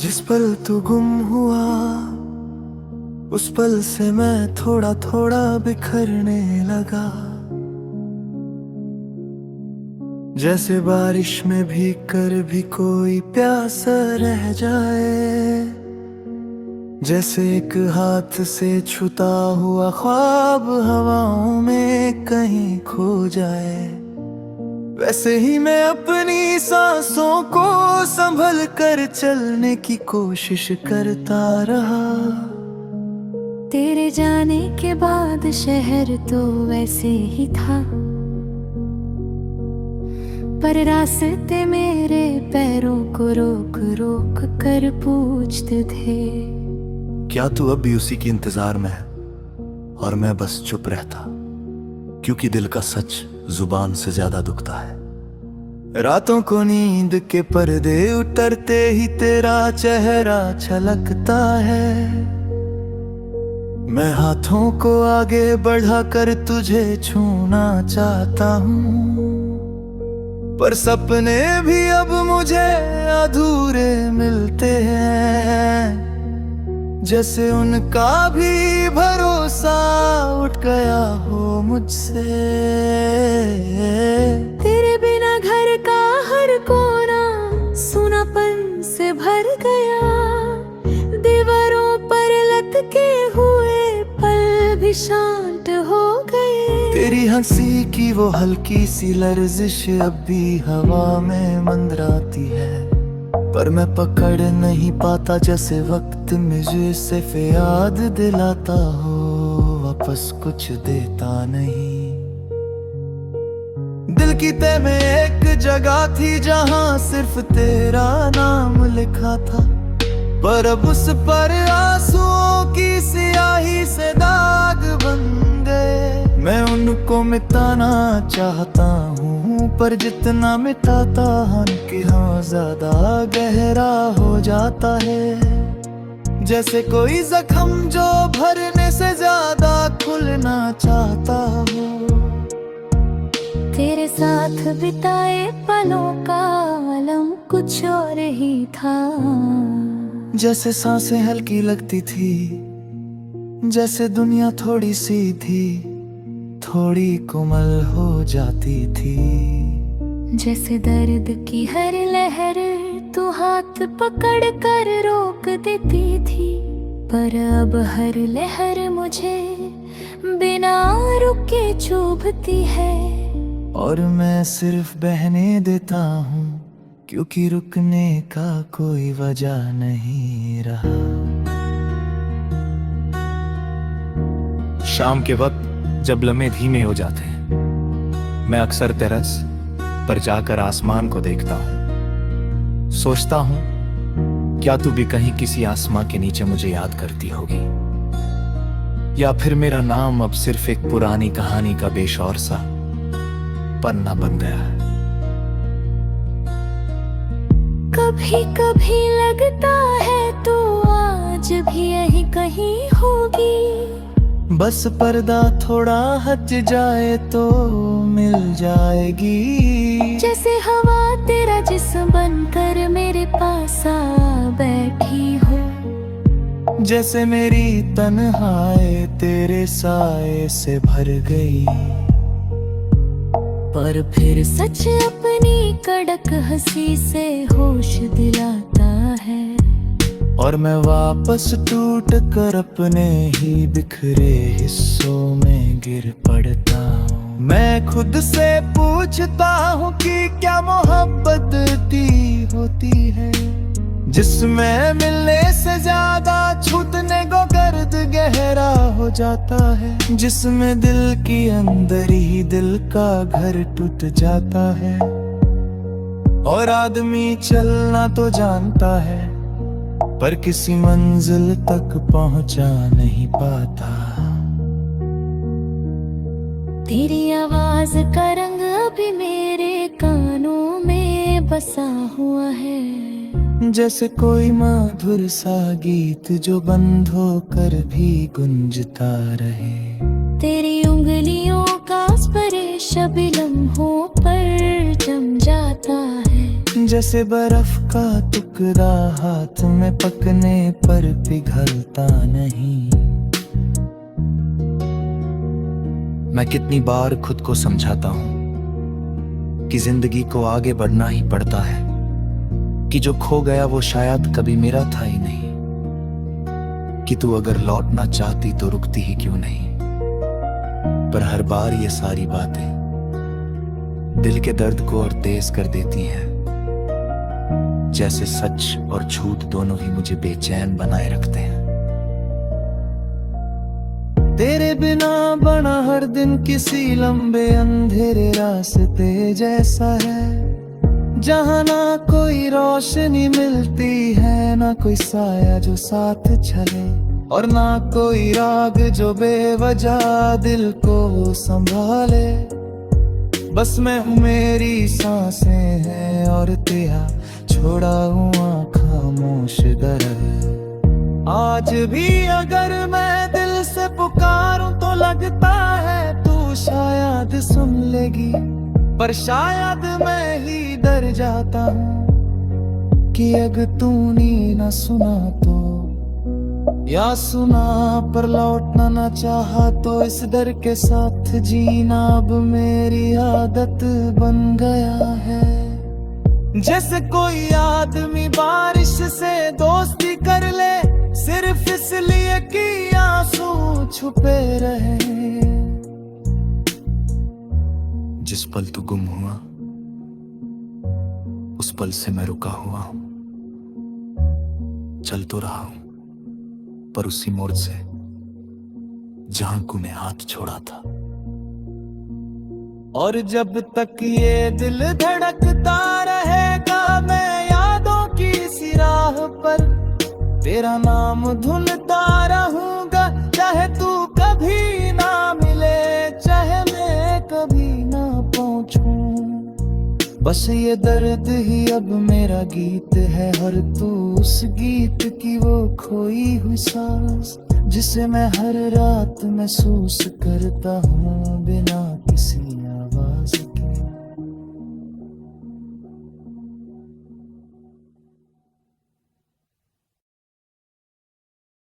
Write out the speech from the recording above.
जिस पल तू गुम हुआ उस पल से मैं थोड़ा थोड़ा बिखरने लगा। जैसे बारिश में भीग कर भी कोई प्यासा रह जाए, जैसे एक हाथ से छूता हुआ ख्वाब हवाओं में कहीं खो जाए, वैसे ही मैं अपनी सांसों को संभल कर चलने की कोशिश करता रहा। तेरे जाने के बाद शहर तो वैसे ही था, पर रास्ते मेरे पैरों को रोक रोक कर पूछते थे, क्या तू अब भी उसी के इंतजार में है? और मैं बस चुप रहता, क्योंकि दिल का सच जुबान से ज्यादा दुखता है। रातों को नींद के पर्दे उतरते ही तेरा चेहरा छलकता है। मैं हाथों को आगे बढ़ाकर तुझे छूना चाहता हूँ, पर सपने भी अब मुझे अधूरे मिलते हैं, जैसे उनका भी भरोसा उठ गया हो मुझसे। तेरे बिना घर का हर कोना सूनापन से भर गया, दीवारों पर लटके हुए पल भी शांत हो गए। तेरी हंसी की वो हल्की सी लर्जिश अब भी हवा में मंडराती है, पर मैं पकड़ नहीं पाता, जैसे वक्त मुझे सिर्फ याद दिलाता हो, वापस कुछ देता नहीं। दिल की तह में एक जगह थी जहां सिर्फ तेरा नाम लिखा था, पर अब उस पर आंसुओं की स्याही से दाग बन गए। मैं उनको मिटाना चाहता हूँ, पर जितना मिटाता हूँ कि हाँ ज्यादा गहरा हो जाता है, जैसे कोई जख्म जो भरने से ज्यादा खुलना चाहता हो। तेरे साथ बिताए पलों का आलम कुछ और ही था, जैसे सांसें हल्की लगती थी, जैसे दुनिया थोड़ी सी थी, थोड़ी कोमल हो जाती थी, जैसे दर्द की हर लहर तू हाथ पकड़ कर रोक देती थी, पर अब हर लहर मुझे बिना रुके चुभती है। और मैं सिर्फ बहने देता हूँ, क्योंकि रुकने का कोई वजह नहीं रहा। शाम के वक्त जब लम्हे धीमे हो जाते हैं, मैं अक्सर टेरेस पर जाकर आसमान को देखता हूँ। सोचता हूँ क्या तू भी कहीं किसी आसमां के नीचे मुझे याद करती होगी, या फिर मेरा नाम अब सिर्फ एक पुरानी कहानी का बेशौर सा पन्ना बन गया है। कभी कभी लगता है तो आज भी यही कहीं होगी, बस पर्दा थोड़ा हट जाए तो मिल जाएगी। जैसे हवा तेरा जिस्म बनकर मेरे पास आ बैठी हो, जैसे मेरी तन्हाई तेरे साए से भर गई, पर फिर सच अपनी कड़क हंसी से होश दिलाता है, और मैं वापस टूट कर अपने ही बिखरे हिस्सों में गिर पड़ता हूँ। मैं खुद से पूछता हूँ कि क्या मोहब्बत दी होती है, जिसमें मिलने से ज्यादा छूटने को गर्द गहरा हो जाता है, जिसमें दिल की अंदर ही दिल का घर टूट जाता है। और आदमी चलना तो जानता है, पर किसी मंजिल तक पहुंचा नहीं पाता। तेरी आवाज का रंग अभी मेरे कानों में बसा हुआ है, जैसे कोई मधुर सा गीत जो बंद होकर भी गुंजता रहे। तेरी उंगलियों का स्पर्श भी लम्हों पर जम जाता है, जैसे बर्फ का टुकड़ा हाथ में पकने पर पिघलता नहीं। मैं कितनी बार खुद को समझाता हूं कि जिंदगी को आगे बढ़ना ही पड़ता है, कि जो खो गया वो शायद कभी मेरा था ही नहीं, कि तू अगर लौटना चाहती तो रुकती ही क्यों नहीं। पर हर बार ये सारी बातें दिल के दर्द को और तेज कर देती हैं, जैसे सच और झूठ दोनों ही मुझे बेचैन बनाए रखते हैं। तेरे बिना बना हर दिन किसी लंबे अंधेरे रास्ते जैसा है, जहां ना कोई रोशनी मिलती है, ना कोई साया जो साथ चले, और ना कोई राग जो बेवजह दिल को संभाले। बस मैं हूँ, मेरी सांसें हैं और तेरा छोड़ा हुआ खामोश दर्द। आज भी अगर मैं दिल से पुकारूं तो लगता है तू शायद सुन लेगी, पर शायद मैं ही डर जाता हूँ कि अगर तूने न सुना तो, या सुना पर लौटना न चाहा तो, इस डर के साथ जीना अब मेरी आदत बन गया है। जैसे कोई आदमी बारिश से दोस्ती कर ले, सिर्फ इसलिए कि आंसू छुपे रहे। जिस पल तू गुम हुआ उस पल से मैं रुका हुआ हूं, चल तो रहा हूं पर उसी मोड़ से जहां तूने हाथ छोड़ा था। और जब तक ये दिल धड़कता रहेगा मैं यादों की इसी राह पर तेरा नाम धुनता रहूंगा, चाहे तू कभी ना मिले, चाहे मैं कभी ना पहुंचूं। बस ये दर्द ही अब मेरा गीत है, और तू उस गीत की वो खोई हुई सांस, जिसे मैं हर रात महसूस करता हूँ बिना किसी